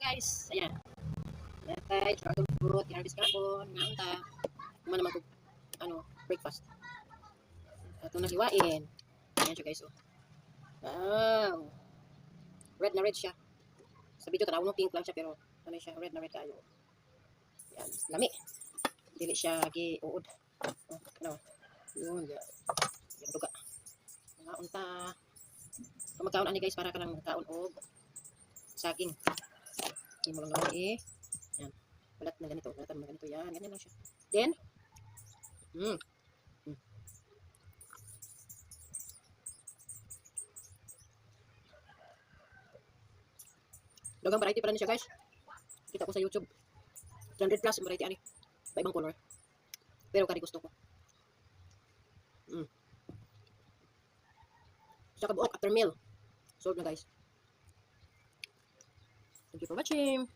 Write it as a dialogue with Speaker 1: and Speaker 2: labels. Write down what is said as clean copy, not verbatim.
Speaker 1: Guys, ayan. Yatay, dragon fruit, i-harvest kapon, naunta. Kuma naman ko, breakfast. Ito na hiwain. Ayan siya guys, oh. Wow. Red na red siya. Sa video tanaw no pink lang siya pero ano siya, red na red kayo. Yan, lami. Dili siya gi-uod. Oh, ano? Yun, yan duga. Naunta. Kung magkaon ani guys para ka lang magkaon og saging. Hindi mo lang naman yan. Balat na ganito. Balatan mo ganito yan. Ganyan lang siya. Then, dagang variety pala na siya guys. Kita ko sa YouTube. 300 plus variety ani. Sa ibang color. Pero kari gusto ko. Sa kabuok after meal. Solve na guys. Thank you for watching.